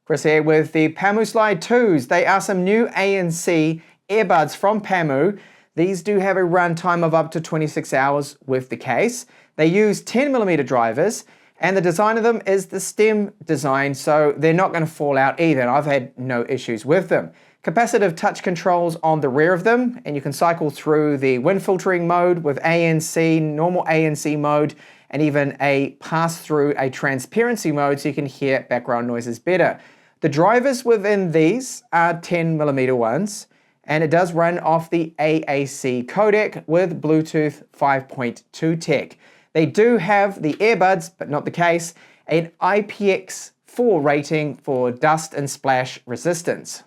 Chris here with the Pamu Slide 2s. They are some new ANC earbuds from Pamu. These do have a runtime of up to 26 hours with the case. They use 10mm drivers, and the design of them is the stem design, so they're not going to fall out either, and I've had no issues with them. Capacitive touch controls on the rear of them, and you can cycle through the wind filtering mode with ANC, normal ANC mode, and even a pass-through, a transparency mode, so you can hear background noises better. The drivers within these are 10mm ones, and it does run off the AAC codec with Bluetooth 5.2 tech. They do have the earbuds, but not the case, an IPX4 rating for dust and splash resistance.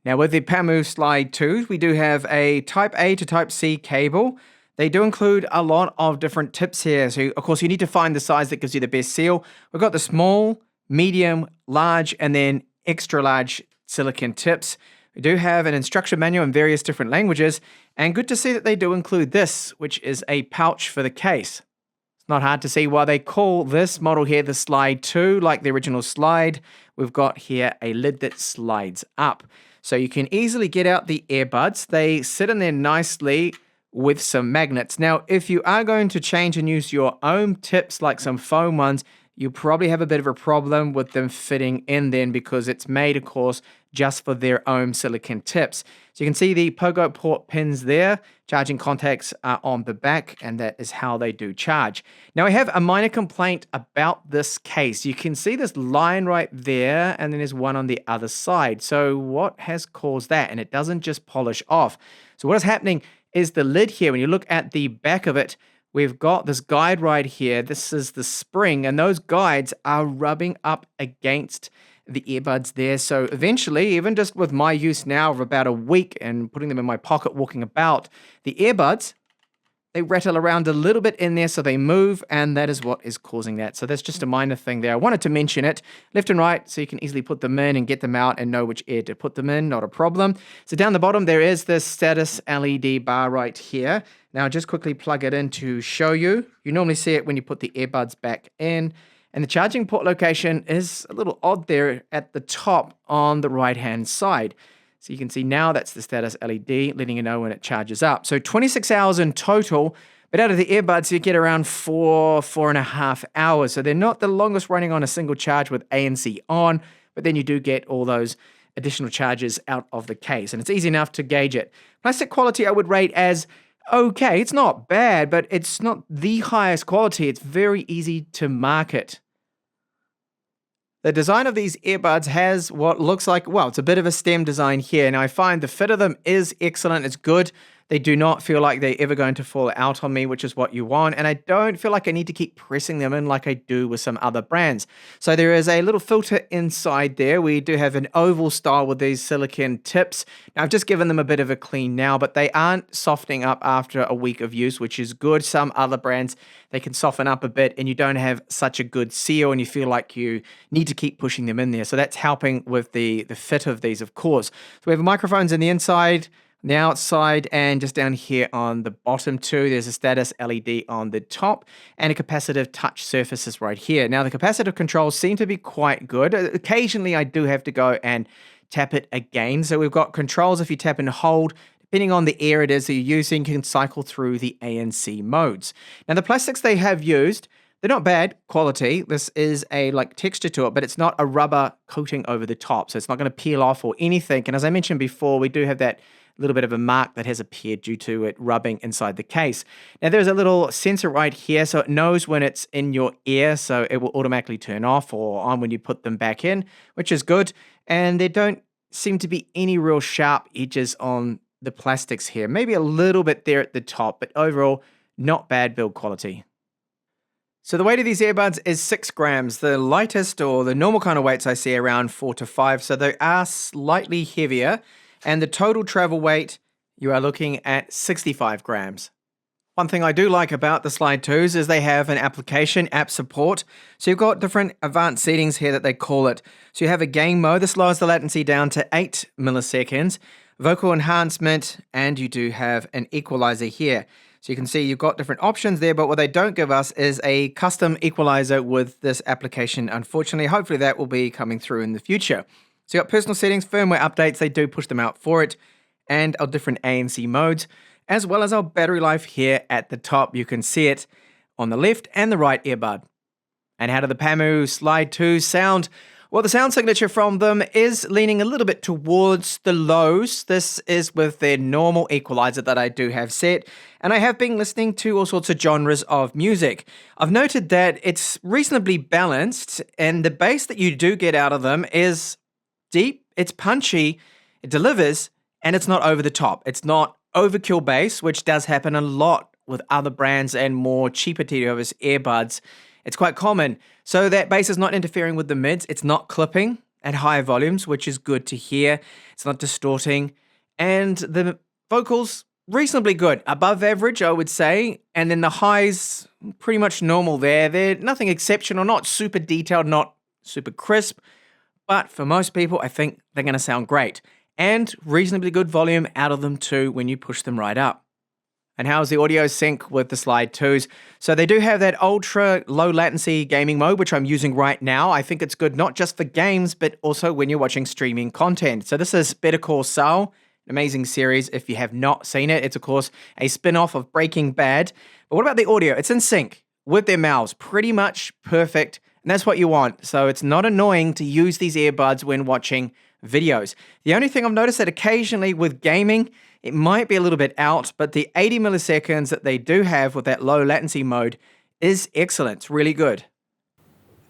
Now with the Pamu Slide 2s, we do have a Type A to Type C cable. They do include a lot of different tips here. So of course you need to find the size that gives you the best seal. We've got the small, medium, large, and then extra large silicon tips. We do have an instruction manual in various different languages, and good to see that they do include this, which is a pouch for the case. It's not hard to see why they call this model here the Slide 2, like the original Slide. We've got here a lid that slides up. So you can easily get out the earbuds. They sit in there nicely with some magnets. Now, if you are going to change and use your own tips, like some foam ones, you probably have a bit of a problem with them fitting in then, because it's made, of course, just for their own silicon tips. So you can see the pogo port pins there. Charging contacts are on the back, and that is how they do charge. Now I have a minor complaint about this case. You can see this line right there, and then there's one on the other side. So what has caused that? And it doesn't just polish off. So what is happening is the lid here, when you look at the back of it, we've got this guide right here. This is the spring, and those guides are rubbing up against the earbuds there. So eventually, even just with my use now of about a week and putting them in my pocket walking about, the earbuds, they rattle around a little bit in there, so they move, and that is what is causing that. So that's just a minor thing there. I wanted to mention it left and right, so you can easily put them in and get them out and know which ear to put them in, not a problem. So down the bottom, there is this status LED bar right here. Now just quickly plug it in to show you. You normally see it when you put the earbuds back in. And the charging port location is a little odd there at the top on the right-hand side. So you can see now that's the status LED, letting you know when it charges up. So 26 hours in total, but out of the earbuds, you get around 4.5 hours. So they're not the longest running on a single charge with ANC on, but then you do get all those additional charges out of the case. And it's easy enough to gauge it. Plastic quality I would rate as okay. It's not bad, but it's not the highest quality. It's very easy to market. The design of these earbuds has what looks like, well, it's a bit of a stem design here. Now I find the fit of them is excellent. It's good. They do not feel like they're ever going to fall out on me, which is what you want. And I don't feel like I need to keep pressing them in like I do with some other brands. So there is a little filter inside there. We do have an oval style with these silicone tips. Now I've just given them a bit of a clean now, but they aren't softening up after a week of use, which is good. Some other brands, they can soften up a bit and you don't have such a good seal and you feel like you need to keep pushing them in there. So that's helping with the fit of these, of course. So we have microphones in the inside, the outside, and just down here on the bottom too, there's a status LED on the top and a capacitive touch surfaces right here. Now the capacitive controls seem to be quite good. Occasionally I do have to go and tap it again. So we've got controls if you tap and hold. Depending on the air it is that you're using, you can cycle through the ANC modes. Now the plastics they have used, they're not bad quality. This is a texture to it, but it's not a rubber coating over the top. So it's not going to peel off or anything. And as I mentioned before, we do have that little bit of a mark that has appeared due to it rubbing inside the case. Now there's a little sensor right here, so it knows when it's in your ear, so it will automatically turn off or on when you put them back in, which is good. And there don't seem to be any real sharp edges on the plastics here. Maybe a little bit there at the top, but overall, not bad build quality. So the weight of these earbuds is 6 grams. The lightest or the normal kind of weights I see around 4 to 5, so they are slightly heavier. And the total travel weight, you are looking at 65 grams. One thing I do like about the Slide 2s is they have an application app support. So you've got different advanced settings here that they call it. So you have a game mode. This lowers the latency down to 8 milliseconds. Vocal enhancement, and you do have an equalizer here. So you can see you've got different options there, but what they don't give us is a custom equalizer with this application, unfortunately. Hopefully that will be coming through in the future. So you've got personal settings, firmware updates, they do push them out for it, and our different ANC modes, as well as our battery life here at the top. You can see it on the left and the right earbud. And how do the Pamu Slide 2 sound? Well, the sound signature from them is leaning a little bit towards the lows. This is with their normal equalizer that I do have set, and I have been listening to all sorts of genres of music. I've noted that it's reasonably balanced, and the bass that you do get out of them is deep, it's punchy, it delivers, and it's not over the top. It's not overkill bass, which does happen a lot with other brands and more cheaper TWS earbuds. It's quite common. So that bass is not interfering with the mids. It's not clipping at higher volumes, which is good to hear. It's not distorting. And the vocals, reasonably good. Above average, I would say. And then the highs, pretty much normal there. They're nothing exceptional, not super detailed, not super crisp. But for most people, I think they're going to sound great. And reasonably good volume out of them too when you push them right up. And how's the audio sync with the Slide 2s? So they do have that ultra low latency gaming mode, which I'm using right now. I think it's good not just for games, but also when you're watching streaming content. So this is Better Call Saul, an amazing series. If you have not seen it, it's of course a spin-off of Breaking Bad. But what about the audio? It's in sync with their mouths, pretty much perfect. And that's what you want. So it's not annoying to use these earbuds when watching videos. The only thing I've noticed that occasionally with gaming, it might be a little bit out, but the 80 milliseconds that they do have with that low latency mode is excellent. It's really good.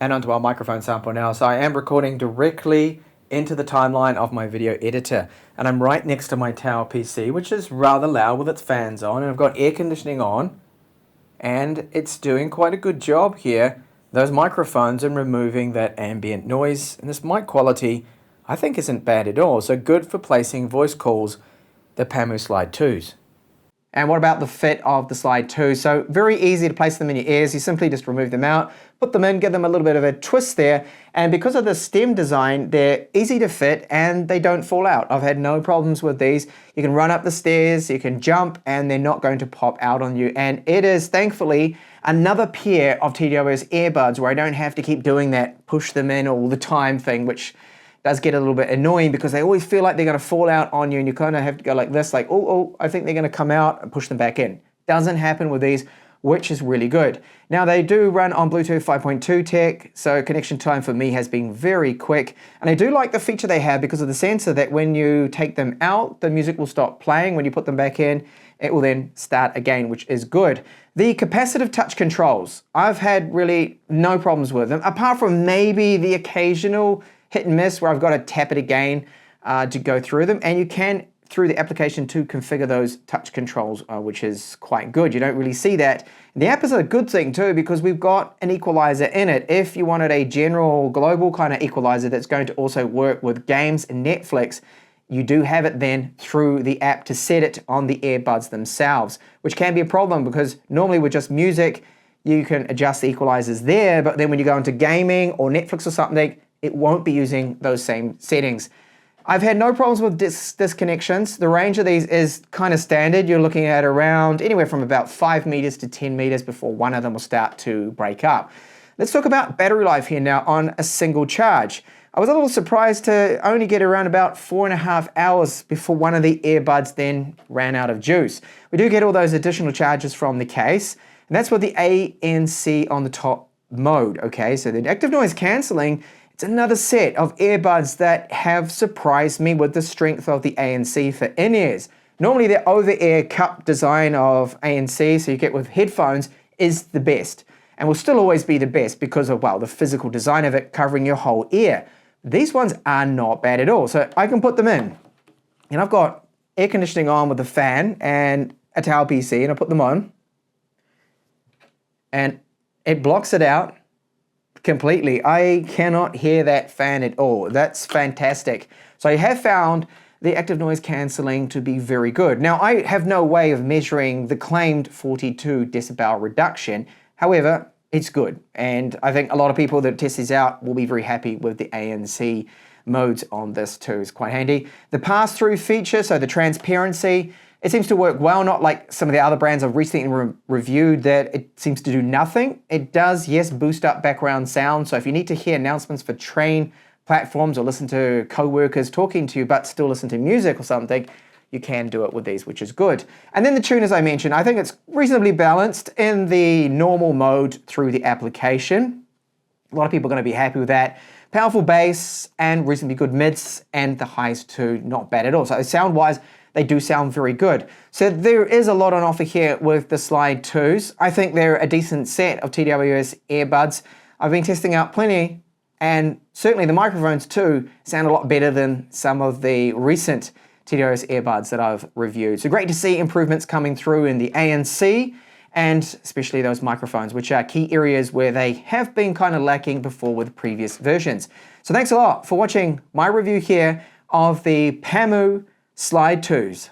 And onto our microphone sample now. So I am recording directly into the timeline of my video editor. And I'm right next to my tower PC, which is rather loud with its fans on. And I've got air conditioning on. And it's doing quite a good job here. Those microphones and removing that ambient noise. And this mic quality, I think, isn't bad at all. So good for placing voice calls, the Pamu Slide 2s. And what about the fit of the Slide 2? So very easy to place them in your ears. You simply just remove them out, put them in, give them a little bit of a twist there. And because of the stem design, they're easy to fit and they don't fall out. I've had no problems with these. You can run up the stairs, you can jump, and they're not going to pop out on you. And it is, thankfully, another pair of TWS earbuds where I don't have to keep doing that push them in all the time thing, which does get a little bit annoying because they always feel like they're going to fall out on you and you kind of have to go like this, like, oh, I think they're going to come out, and push them back in. Doesn't happen with these, which is really good. Now they do run on Bluetooth 5.2 tech, so connection time for me has been very quick. And I do like the feature they have because of the sensor that when you take them out, the music will stop playing. When you put them back in, it will then start again, which is good. The capacitive touch controls, I've had really no problems with them, apart from maybe the occasional hit and miss where I've got to tap it again to go through them. And you can, through the application, to configure those touch controls, which is quite good. You don't really see that. And the app is a good thing too because we've got an equalizer in it. If you wanted a general global kind of equalizer that's going to also work with games and Netflix, you do have it then through the app to set it on the earbuds themselves, which can be a problem because normally with just music, you can adjust the equalizers there, but then when you go into gaming or Netflix or something, it won't be using those same settings. I've had no problems with disconnections. The range of these is kind of standard. You're looking at around anywhere from about 5 meters to 10 meters before one of them will start to break up. Let's talk about battery life here now on a single charge. I was a little surprised to only get around about 4.5 hours before one of the earbuds then ran out of juice. We do get all those additional charges from the case, and that's with the ANC on the top mode, okay? So the active noise cancelling, it's another set of earbuds that have surprised me with the strength of the ANC for in-ears. Normally the over-ear cup design of ANC, so you get with headphones, is the best. And will still always be the best because of, well, the physical design of it covering your whole ear. These ones are not bad at all. So I can put them in. And I've got air conditioning on with a fan and a tower PC, and I put them on. And it blocks it out completely. I cannot hear that fan at all. That's fantastic. So I have found the active noise cancelling to be very good. Now I have no way of measuring the claimed 42 decibel reduction. However, it's good. And I think a lot of people that test these out will be very happy with the ANC modes on this too. It's quite handy. The pass-through feature, so the transparency, It seems to work well, not like some of the other brands I've recently reviewed that it seems to do nothing. It does, yes, boost up background sound. So if you need to hear announcements for train platforms or listen to co-workers talking to you but still listen to music or something, you can do it with these, which is good. And then the tune, as I mentioned, I think it's reasonably balanced in the normal mode through the application. A lot of people are going to be happy with that. Powerful bass and reasonably good mids, and the highs too, not bad at all. So sound-wise, they do sound very good. So there is a lot on offer here with the Slide 2s. I think they're a decent set of TWS earbuds. I've been testing out plenty, and certainly the microphones too sound a lot better than some of the recent TWS earbuds that I've reviewed. So great to see improvements coming through in the ANC, and especially those microphones, which are key areas where they have been kind of lacking before with previous versions. So thanks a lot for watching my review here of the Pamu Slide 2s.